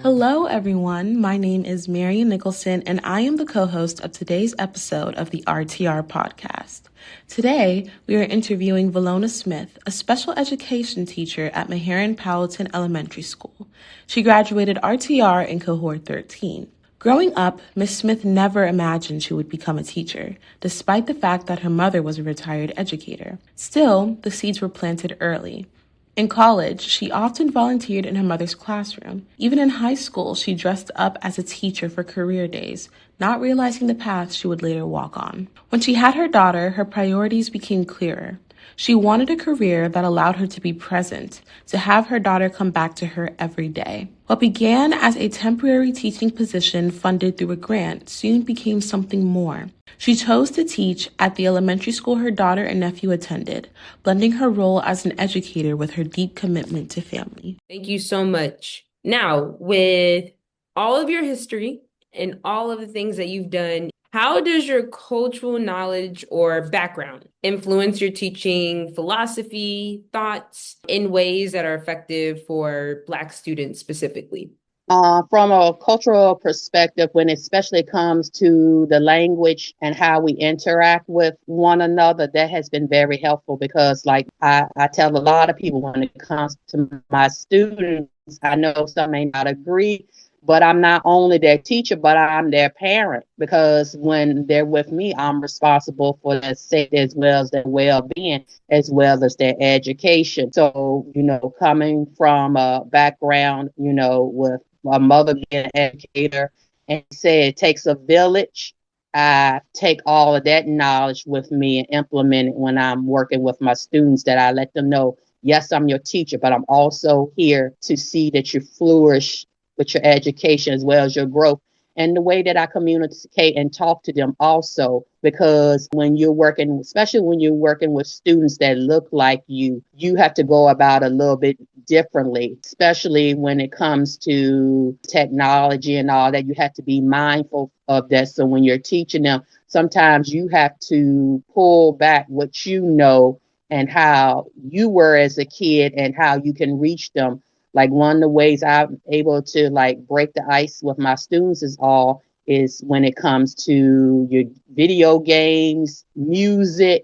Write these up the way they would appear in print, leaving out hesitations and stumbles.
Hello, everyone. My name is Meherrin-Powellton, and I am the co-host of today's episode of the RTR Podcast. Today, we are interviewing Velona Smith, a special education teacher at Meherrin-Powellton Elementary School. She graduated RTR in Cohort 13. Growing up, Ms. Smith never imagined she would become a teacher, despite the fact that her mother was a retired educator. Still, the seeds were planted early. In college, she often volunteered in her mother's classroom. Even in high school, she dressed up as a teacher for career days, not realizing the path she would later walk on. When she had her daughter, her priorities became clearer. She wanted a career that allowed her to be present, to have her daughter come back to her every day. What began as a temporary teaching position funded through a grant soon became something more. She chose to teach at the elementary school her daughter and nephew attended, blending her role as an educator with her deep commitment to family. Thank you so much. Now, with all of your history and all of the things that you've done, how does your cultural knowledge or background influence your teaching philosophy, thoughts in ways that are effective for Black students specifically? From a cultural perspective, when it especially comes to the language and how we interact with one another, that has been very helpful because like I tell a lot of people when it comes to my students, I know some may not agree, but I'm not only their teacher, but I'm their parent because when they're with me, I'm responsible for their safety as well as their well-being, as well as their education. So, coming from a background, with my mother being an educator and said it takes a village, I take all of that knowledge with me and implement it when I'm working with my students, that I let them know, yes, I'm your teacher, but I'm also here to see that you flourish with your education as well as your growth. And the way that I communicate and talk to them also, because when you're working, especially when you're working with students that look like you have to go about a little bit differently, especially when it comes to technology and all that. You have to be mindful of that. So when you're teaching them, sometimes you have to pull back what you know and how you were as a kid and how you can reach them. Like one of the ways I'm able to like break the ice with my students is when it comes to your video games, music,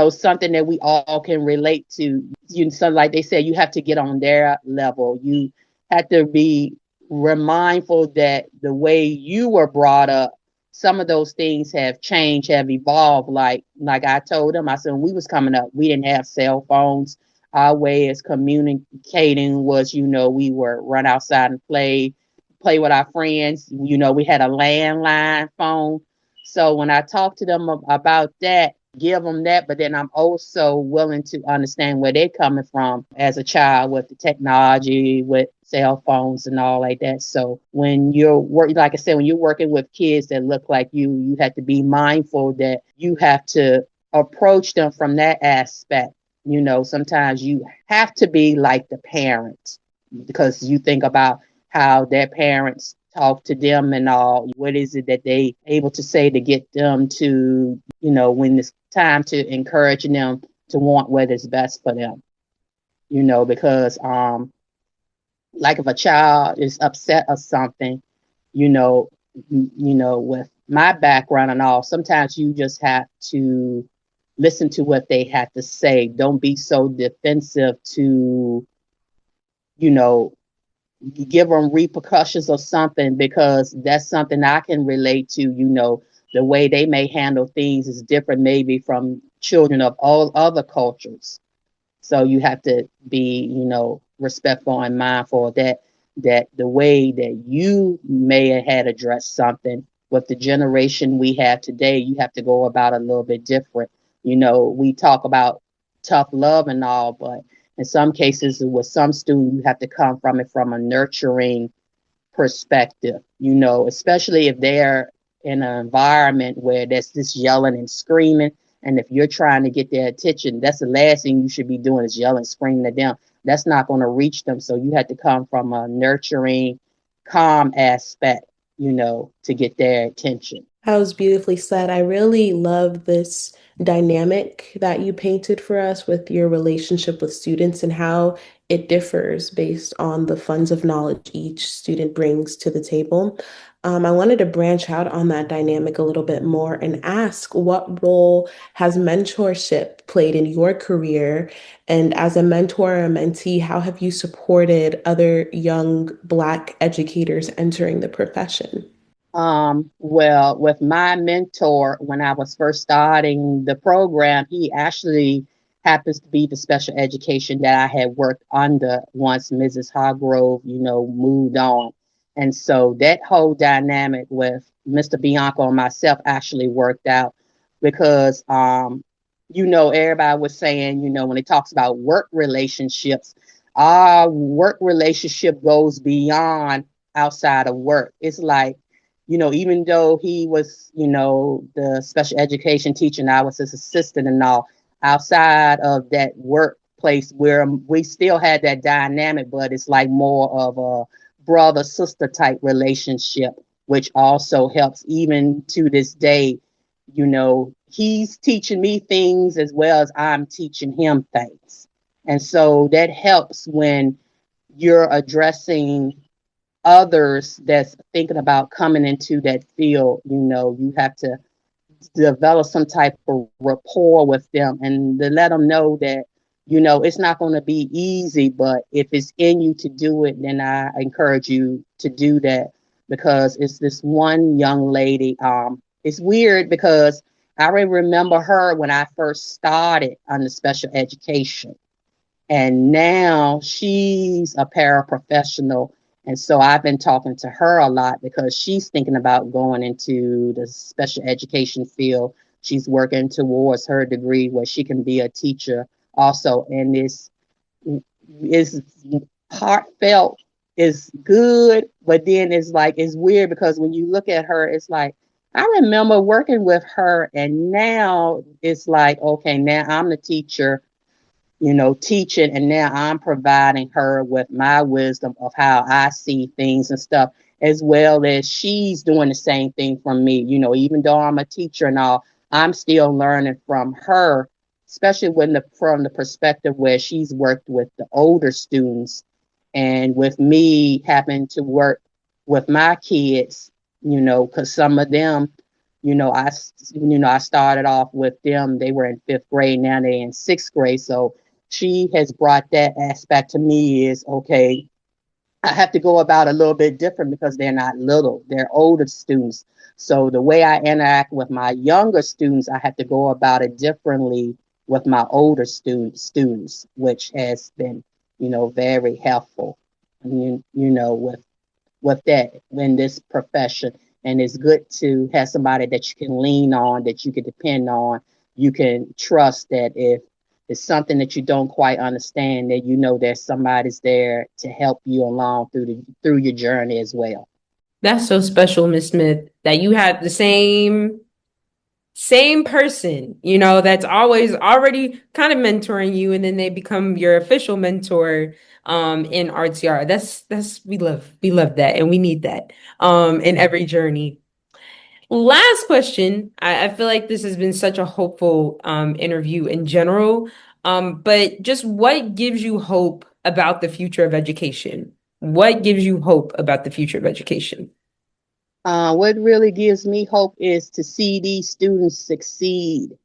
something that we all can relate to. So like they said, you have to get on their level. You have to be mindful that the way you were brought up, some of those things have changed, have evolved. Like I told them, I said, when we was coming up, we didn't have cell phones. Our way as communicating was, we would run outside and play with our friends. We had a landline phone. So when I talk to them about that, give them that, but then I'm also willing to understand where they're coming from as a child with the technology, with cell phones and all like that. So when you're working, like I said, when you're working with kids that look like you have to be mindful that you have to approach them from that aspect. Sometimes you have to be like the parents because you think about how their parents talk to them and all. What is it that they able to say to get them to, when it's time to encourage them to want what is best for them, because like if a child is upset or something, with my background and all, sometimes you just have to listen to what they have to say. Don't be so defensive to, give them repercussions or something, because that's something I can relate to. The way they may handle things is different maybe from children of all other cultures. So you have to be, respectful and mindful of that the way that you may have had addressed something with the generation we have today, you have to go about a little bit different. We talk about tough love and all, but in some cases with some students, you have to come from it from a nurturing perspective, especially if they're in an environment where there's this yelling and screaming. And if you're trying to get their attention, that's the last thing you should be doing is yelling, screaming at them. That's not going to reach them. So you have to come from a nurturing, calm aspect, to get their attention. That was beautifully said. I really love this dynamic that you painted for us with your relationship with students and how it differs based on the funds of knowledge each student brings to the table. I wanted to branch out on that dynamic a little bit more and ask, what role has mentorship played in your career? And as a mentor or a mentee, how have you supported other young Black educators entering the profession? Well, with my mentor, when I was first starting the program, he actually happens to be the special education that I had worked under once Mrs. Hargrove, moved on. And so that whole dynamic with Mr. Bianco and myself actually worked out because, everybody was saying, when it talks about work relationships, our work relationship goes beyond outside of work. It's like, even though he was, the special education teacher and I was his assistant and all, outside of that workplace where we still had that dynamic, but it's like more of a brother sister type relationship, which also helps even to this day. He's teaching me things as well as I'm teaching him things. And so that helps when you're addressing others that's thinking about coming into that field. You have to develop some type of rapport with them and to let them know that, it's not going to be easy, but if it's in you to do it, then I encourage you to do that, because it's this one young lady. It's weird because I remember her when I first started on the special education, and now she's a paraprofessional. And so I've been talking to her a lot because she's thinking about going into the special education field. She's working towards her degree where she can be a teacher also. And this is heartfelt, is good, but then it's weird because when you look at her, it's like, I remember working with her, and now it's like, okay, now I'm the teacher, teaching, and now I'm providing her with my wisdom of how I see things and stuff, as well as she's doing the same thing from me. Even though I'm a teacher and all, I'm still learning from her, especially from the perspective where she's worked with the older students, and with me having to work with my kids, because some of them, I started off with them, they were in 5th grade, now they're in 6th grade. So she has brought that aspect to me is, okay, I have to go about a little bit different because they're not little, they're older students. So the way I interact with my younger students, I have to go about it differently with my older students, which has been, very helpful, with that in this profession. And it's good to have somebody that you can lean on, that you can depend on. You can trust that if it's something that you don't quite understand, that there's somebody's there to help you along through your journey as well. That's so special, Miss Smith, that you have the same person, that's always already kind of mentoring you, and then they become your official mentor in RTR. That's we love that, and we need that in every journey. Last question. I feel like this has been such a hopeful interview in general, but just what gives you hope about the future of education? What gives you hope about the future of education? What really gives me hope is to see these students succeed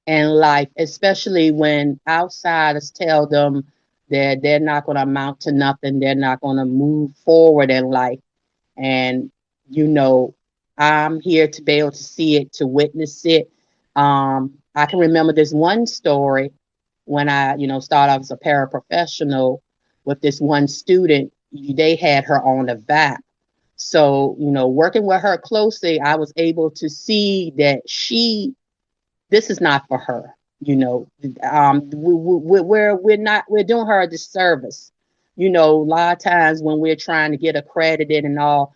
in life, especially when outsiders tell them that they're not going to amount to nothing, they're not going to move forward in life. And, I'm here to be able to see it, to witness it. I can remember this one story when I, started off as a paraprofessional with this one student. They had her on a VAP. So, working with her closely, I was able to see that this is not for her. We're doing her a disservice. A lot of times when we're trying to get accredited and all,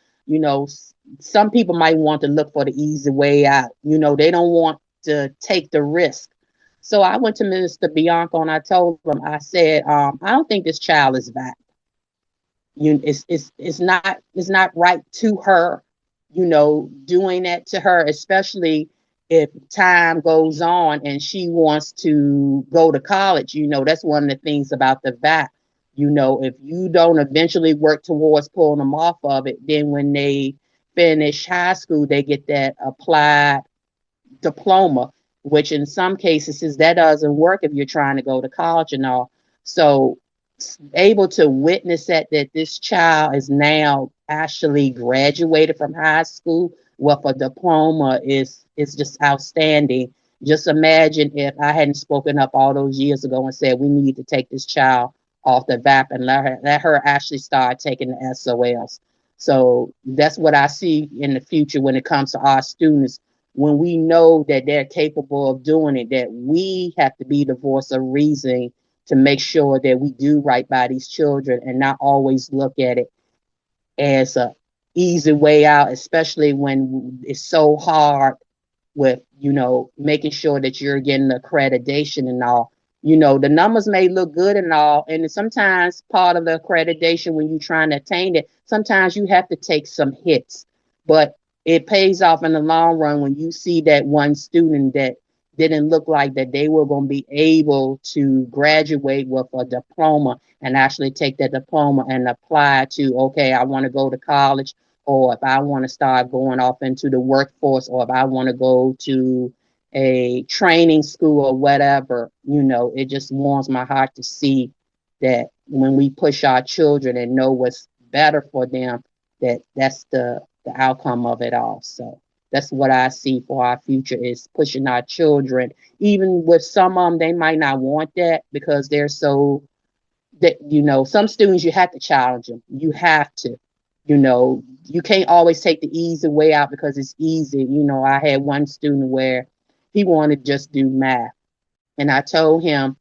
some people might want to look for the easy way out. They don't want to take the risk. So I went to Mr. Bianco and I told him, I said, I don't think this child is VAP. It's not right to her, doing that to her, especially if time goes on and she wants to go to college. That's one of the things about the VAP. If you don't eventually work towards pulling them off of it, then when they finish high school, they get that applied diploma, which in some cases that doesn't work if you're trying to go to college and all. So able to witness that this child is now actually graduated from high school with a diploma is just outstanding. Just imagine if I hadn't spoken up all those years ago and said we need to take this child off the VAP and let her actually start taking the SOLs. So that's what I see in the future when it comes to our students. When we know that they're capable of doing it, that we have to be the voice of reason to make sure that we do right by these children and not always look at it as a easy way out, especially when it's so hard with, making sure that you're getting accreditation and all. The numbers may look good and all, and sometimes part of the accreditation when you're trying to attain it, sometimes you have to take some hits, but it pays off in the long run when you see that one student that didn't look like that they were going to be able to graduate with a diploma and actually take that diploma and apply to, okay, I want to go to college, or if I want to start going off into the workforce, or if I want to go to a training school or whatever. It just warms my heart to see that when we push our children and know what's better for them, that's the outcome of it all. So that's what I see for our future, is pushing our children. Even with some of them, they might not want that because they're so that, some students, you have to challenge them. You have to, you can't always take the easy way out because it's easy. I had one student where he wanted to just do math. And I told him,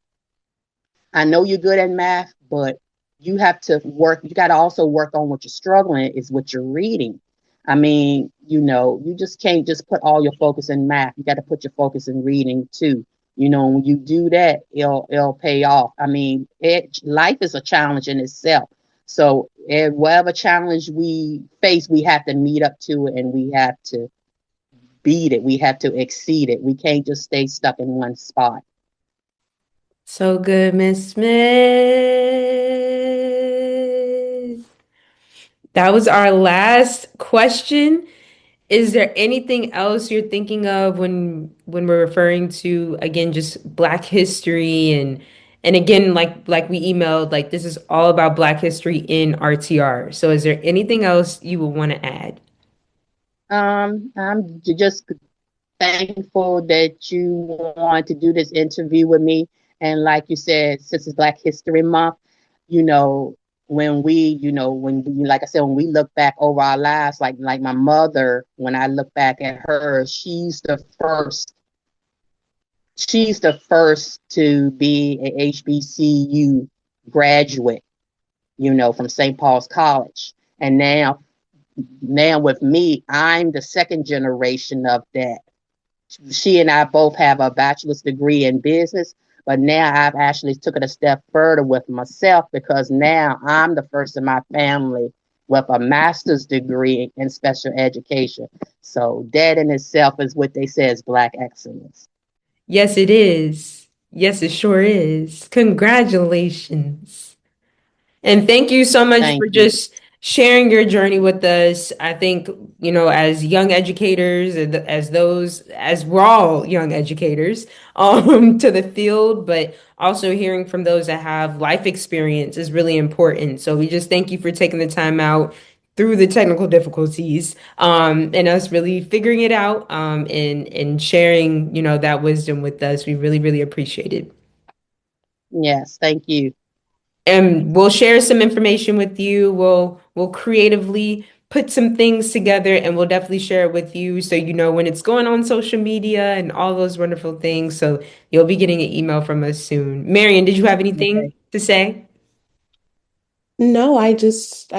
I know you're good at math, but you have to work. You got to also work on what you're struggling is what you're reading. I mean, you just can't just put all your focus in math. You got to put your focus in reading too. When you do that, it'll pay off. I mean, life is a challenge in itself. So whatever challenge we face, we have to meet up to it, and we have to beat it. We have to exceed it. We can't just stay stuck in one spot. So good, Miss Smith. That was our last question. Is there anything else you're thinking of when we're referring to, again, just Black history and again, like we emailed, like this is all about Black history in RTR. So is there anything else you would want to add? I'm just thankful that you want to do this interview with me. And like you said, since it's Black History Month, when we, like I said, when we look back over our lives, like my mother, when I look back at her, she's the first to be a HBCU graduate, from St. Paul's College. And now with me, I'm the second generation of that. She and I both have a bachelor's degree in business, but now I've actually took it a step further with myself, because now I'm the first in my family with a master's degree in special education. So that in itself is what they say is Black excellence. Yes, it is. Yes, it sure is. Congratulations. And thank you so much for just sharing your journey with us. I think, as young educators, as we're all young educators, to the field, but also hearing from those that have life experience is really important. So we just thank you for taking the time out through the technical difficulties, and us really figuring it out, and sharing, that wisdom with us. We really, really appreciate it. Yes, thank you. And we'll share some information with you. We'll creatively put some things together, and we'll definitely share it with you so when it's going on social media and all those wonderful things. So you'll be getting an email from us soon. Marion, did you have anything to say? No, I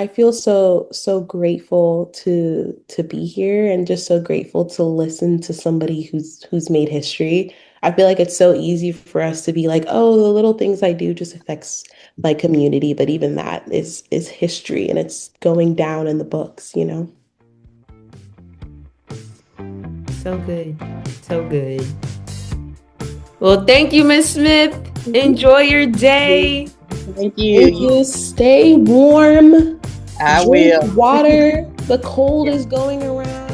feel so grateful to be here, and just so grateful to listen to somebody who's made history. I feel like it's so easy for us to be like, oh, the little things I do just affects my community, but even that is history, and it's going down in the books, So good. So good. Well, thank you, Miss Smith. Enjoy your day. Thank you. Stay warm. I Drink will. water. The cold is going around.